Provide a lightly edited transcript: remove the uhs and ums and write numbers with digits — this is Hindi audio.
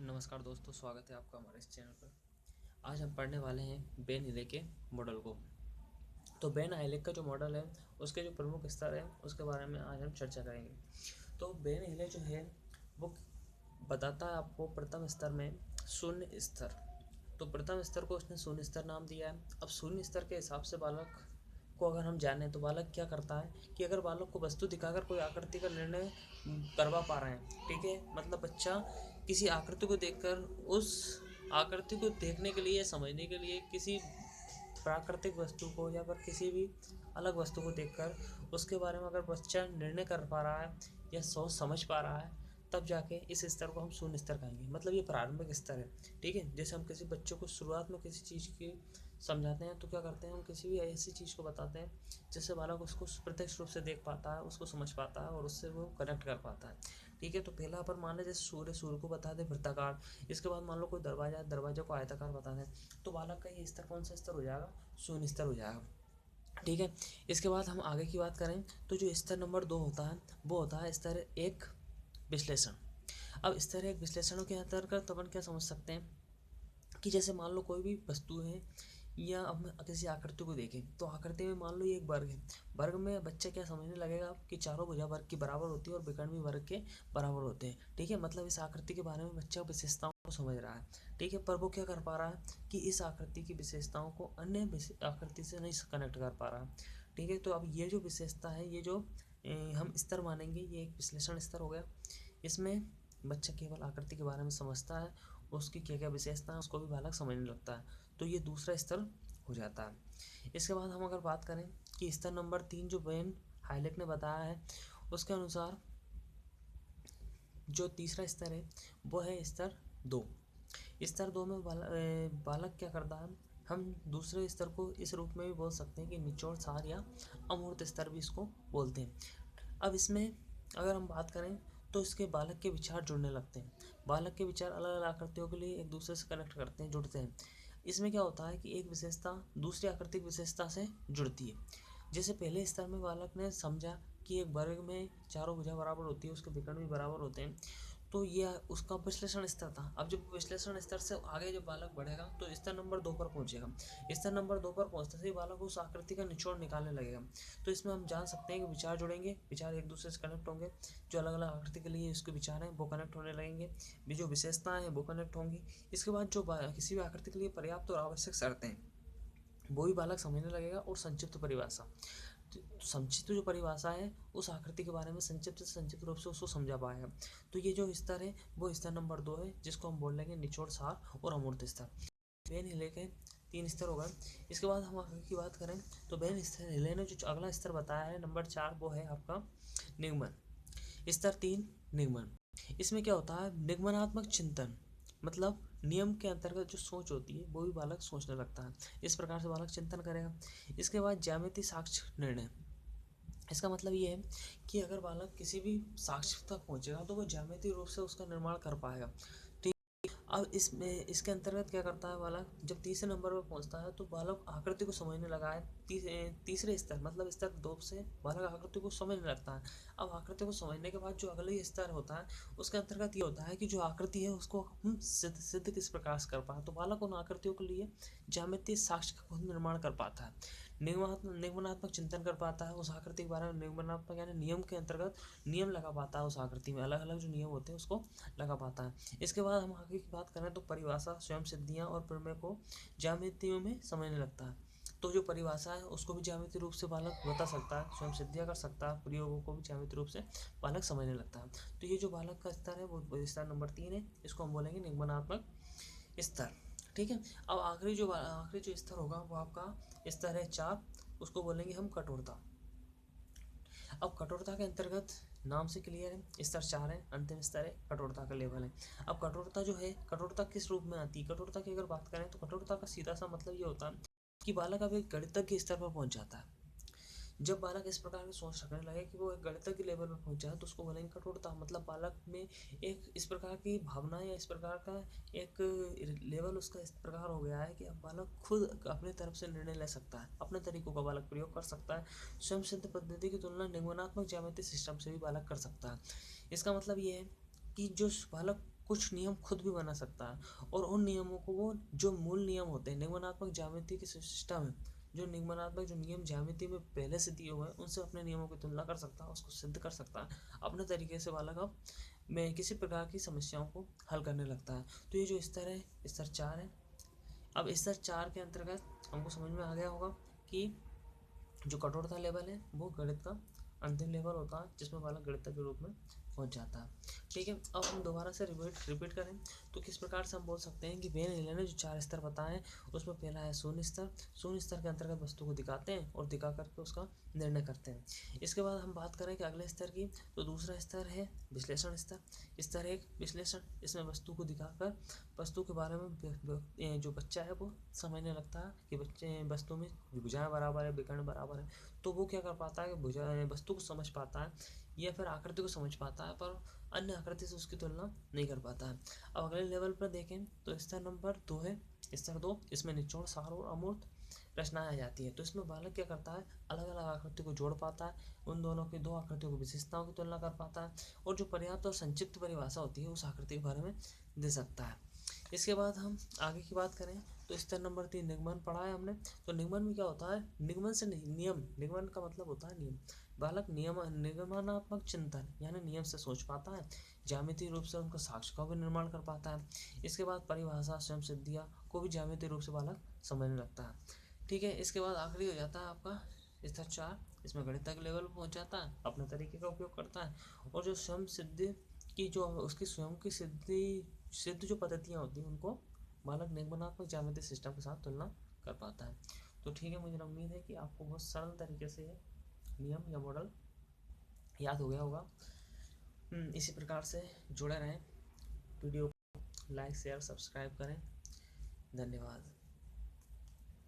नमस्कार दोस्तों, स्वागत है आपका हमारे इस चैनल पर। आज हम पढ़ने वाले हैं बेन हिले के मॉडल को। तो बेन हाइलेक का जो मॉडल है उसके जो प्रमुख स्तर हैं उसके बारे में आज हम चर्चा करेंगे। तो बेन हिले जो है वो बताता है आपको प्रथम स्तर में शून्य स्तर। तो प्रथम स्तर को उसने शून्य स्तर नाम दिया है। अब शून्य स्तर के हिसाब से बालक को अगर हम जाने तो बालक क्या करता है कि अगर बालक को वस्तु दिखाकर कोई आकृति का निर्णय करवा पा रहे हैं, ठीक है, मतलब बच्चा किसी आकृति को देखकर उस आकृति को देखने के लिए समझने के लिए किसी प्राकृतिक वस्तु को या फिर किसी भी अलग वस्तु को देखकर उसके बारे में अगर बच्चा निर्णय कर पा रहा है या सोच समझ पा रहा है, तब जाके इस स्तर को हम शून्य स्तर कहेंगे। मतलब ये प्रारंभिक स्तर है, ठीक है। जैसे हम किसी बच्चों को शुरुआत में किसी चीज़ की समझाते हैं तो क्या करते हैं, हम किसी भी ऐसी चीज़ को बताते हैं जिससे बालक उसको प्रत्यक्ष रूप से देख पाता है, उसको समझ पाता है और उससे वो कनेक्ट कर पाता है, ठीक है। तो पहला अपन मान लें जैसे सूर्य को बता दे वृत्ताकार। इसके बाद मान लो कोई दरवाजा है, दरवाजे को आयताकार बता दें, तो बालक का ये स्तर कौन सा स्तर हो जाएगा? शून्य स्तर हो जाएगा, ठीक है। इसके बाद हम आगे की बात करें तो जो स्तर नंबर 2 होता है वो होता है स्तर एक विश्लेषण। अब स्तर एक विश्लेषण के अंतर्गत अपन क्या समझ सकते हैं कि जैसे मान लो कोई भी वस्तु है या हम किसी आकृति को देखें तो आकृति में मान लो ये एक वर्ग है। वर्ग में बच्चा क्या समझने लगेगा कि चारों भुजा वर्ग की बराबर होती है और विकर्ण भी वर्ग के बराबर होते हैं, ठीक है। मतलब इस आकृति के बारे में बच्चा विशेषताओं को समझ रहा है, ठीक है। पर वो क्या कर पा रहा है कि इस आकृति की विशेषताओं को अन्य आकृति से नहीं कनेक्ट कर पा रहा है, ठीक है। तो अब ये जो विशेषता है, ये जो हम स्तर मानेंगे, ये एक विश्लेषण स्तर हो गया। इसमें बच्चा केवल आकृति के बारे में समझता है, उसकी क्या क्या विशेषता है उसको भी बालक समझने लगता है। तो ये दूसरा स्तर हो जाता है। इसके बाद हम अगर बात करें कि स्तर नंबर 3 जो बेन हाइलेक ने बताया है उसके अनुसार जो तीसरा स्तर है वो है स्तर 2। स्तर 2 में बालक क्या करता है, हम दूसरे स्तर को इस रूप में भी बोल सकते हैं कि निचोड़ सार या अमूर्त स्तर भी इसको बोलते हैं। अब इसमें अगर हम बात करें तो इसके बालक के विचार जुड़ने लगते हैं। बालक के विचार अलग अलग आकृतियों के लिए एक दूसरे से कनेक्ट करते हैं, जुड़ते हैं। इसमें क्या होता है कि एक विशेषता दूसरी आकृतिक विशेषता से जुड़ती है। जैसे पहले स्तर में बालक ने समझा कि एक वर्ग में चारों भुजा बराबर होती है, उसके विकर्ण भी बराबर होते हैं, तो यह उसका विश्लेषण स्तर था। अब जब विश्लेषण स्तर से आगे जब बालक बढ़ेगा तो स्तर नंबर 2 पर पहुंचेगा। स्तर नंबर 2 पर पहुंचते ही बालक उस आकृति का निचोड़ निकालने लगेगा। तो इसमें हम जान सकते हैं कि विचार जुड़ेंगे, विचार एक दूसरे से कनेक्ट होंगे, जो अलग अलग आकृति के लिए इसके विचार हैं वो कनेक्ट होने लगेंगे, भी जो विशेषताएं हैं वो कनेक्ट होंगी। इसके बाद जो किसी भी आकृति के लिए पर्याप्त और आवश्यक शर्तें हैं वो भी बालक समझने लगेगा। और संक्षिप्त परिभाषा, तो संक्षिप्त जो परिभाषा है उस आकृति के बारे में संक्षिप्त से संक्षिप्त रूप से उसको समझा पाएगा। तो ये जो स्तर है वो स्तर नंबर 2 है, जिसको हम बोल लेंगे निचोड़ सार और अमूर्त स्तर। बेन हिले के 3 स्तर होगा। इसके बाद हम आगे की बात करें तो बेन स्तर हिले ने जो अगला स्तर बताया है नंबर 4, वो है आपका निगमन। स्तर 3 निगमन। इसमें क्या होता है, निगमनात्मक चिंतन, मतलब नियम के अंतर्गत जो सोच होती है वो भी बालक सोचने लगता है। इस प्रकार से बालक चिंतन करेगा। इसके बाद ज्यामिति साक्ष्य निर्णय। इसका मतलब ये है कि अगर बालक किसी भी साक्ष्य तक पहुंचेगा तो वो ज्यामितीय रूप से उसका निर्माण कर पाएगा। अब इसमें इसके अंतर्गत क्या करता है बालक, जब तीसरे नंबर पर पहुंचता है तो बालक आकृति को समझने लगा है। तीसरे स्तर मतलब स्तर 2 से बालक आकृति को समझने लगता है। अब आकृति को समझने के बाद जो अगले स्तर होता है उसके अंतर्गत ये होता है कि जो आकृति है उसको हम सिद्ध सिद्ध किस प्रकार से कर पाए, तो बालक उन आकृतियों के लिए ज्यामितीय साक्ष्य का खुद निर्माण कर पाता है, निगमनात्मक चिंतन कर पाता है। उस आकृति के बारे में निगमनात्मक यानी नियम के अंतर्गत नियम लगा पाता है। उस आकृति में अलग अलग जो नियम होते हैं उसको लगा पाता है। इसके बाद हम आगे की बात करें तो परिभाषा, स्वयं सिद्धियाँ और प्रमेय को ज्यामितियों में समझने लगता है। तो जो परिभाषा है उसको भी ज्यामितीय रूप से बालक बता सकता है, स्वयं सिद्धियाँ कर सकता है, प्रयोगों को भी ज्यामितीय रूप से बालक समझने लगता है। तो ये जो बालक का स्तर है वो स्तर नंबर 3 है, इसको हम बोलेंगे निगमनात्मक स्तर, ठीक है। अब आखिरी जो स्तर होगा वो आपका स्तर है 4, उसको बोलेंगे हम कठोरता। अब कठोरता के अंतर्गत नाम से क्लियर है, स्तर 4 है, अंतिम स्तर है, कठोरता का लेवल है। अब कठोरता जो है, कठोरता किस रूप में आती है, कठोरता की अगर बात करें तो कठोरता का सीधा सा मतलब ये होता है कि बालक अब एक गणितज्ञ स्तर पर पहुंच जाता है। जब बालक इस प्रकार की सोच रखने लगे कि वो एक गणितज्ञ लेवल पर पहुंचा है तो उसको बोलेंगे कठोरता। मतलब बालक में एक इस प्रकार की भावना या इस प्रकार का एक लेवल उसका इस प्रकार हो गया है कि अब बालक खुद अपने तरफ से निर्णय ले सकता है, अपने तरीकों का बालक प्रयोग कर सकता है। स्वयं सिद्ध पद्धति की तुलना निगमनात्मक ज्यामिति सिस्टम से भी बालक कर सकता है। इसका मतलब ये है कि जो बालक कुछ नियम खुद भी बना सकता है, और उन नियमों को वो जो मूल नियम होते हैं निगमनात्मक ज्यामिति के सिस्टम है, जो निगमनात्मक जो नियम ज्यामिति में पहले से दिए हुए हैं उनसे अपने नियमों की तुलना कर सकता है, उसको सिद्ध कर सकता है अपने तरीके से। बालक अब मैं किसी प्रकार की समस्याओं को हल करने लगता है। तो ये जो स्तर है, स्तर 4 है। अब स्तर 4 के अंतर्गत हमको समझ में आ गया होगा कि जो कठोरता लेवल है वो गणित का अंतिम लेवल होता है, जिसमें बालक गणित के रूप में पहुंच जाता है। ठीक है, अब हम दोबारा से रिपीट करें तो किस प्रकार से हम बोल सकते हैं कि वेन हिले ने जो 4 स्तर बताए उसमें पहला है शून्य स्तर। शून्य स्तर के अंतर्गत वस्तु को दिखाते हैं और दिखा करके उसका निर्णय करते हैं। इसके बाद हम बात करें कि अगले स्तर की, तो दूसरा स्तर है विश्लेषण स्तर। स्तर 1 विश्लेषण, इसमें वस्तु को दिखाकर वस्तु के बारे में जो बच्चा है वो समझने लगता है कि बच्चे वस्तु में भुजाएं बराबर है, विकर्ण बराबर है। तो वो क्या कर पाता है कि भुजा वस्तु को समझ पाता है या फिर आकृति को समझ पाता है, पर अन्य आकृति से उसकी तुलना नहीं कर पाता है। अब अगले लेवल पर देखें तो स्तर नंबर 2 है। स्तर 2, इसमें निचोड़, सार और अमूर्त रचनाएं आ जाती है। तो इसमें बालक क्या करता है, अलग अलग आकृति को जोड़ पाता है, उन दोनों की दो आकृतियों की विशेषताओं की तुलना कर पाता है, और जो पर्याप्त और संक्षिप्त परिभाषा होती है उस आकृति के बारे में दे सकता है। इसके बाद हम आगे की बात करें तो स्तर नंबर 3 निगमन पढ़ा है हमने। तो निगमन में क्या होता है, निगमन से नहीं, नियम। निगमन का मतलब होता है नियम। बालक निगमनात्मक चिंतन यानी नियम से सोच पाता है, ज्यामितीय रूप से उनका साक्ष्य का भी निर्माण कर पाता है। इसके बाद परिभाषा, स्वयं सिद्धियाँ को भी ज्यामितीय रूप से बालक समझने लगता है। ठीक है, इसके बाद आखिरी हो जाता है आपका स्तर 4। इसमें गणित के लेवल पर पहुंच जाता है, अपने तरीके का उपयोग करता है, और जो स्वयं सिद्धि की जो उसकी स्वयं की सिद्ध जो पद्धतियाँ होती हैं उनको बालक निगमनात्मक ज्यामितीय सिस्टम के साथ तुलना कर पाता है। तो ठीक है, मुझे उम्मीद है कि आपको बहुत सरल तरीके से नियम या मॉडल याद हो गया होगा। इसी प्रकार से जुड़े रहें, वीडियो को लाइक शेयर सब्सक्राइब करें। धन्यवाद।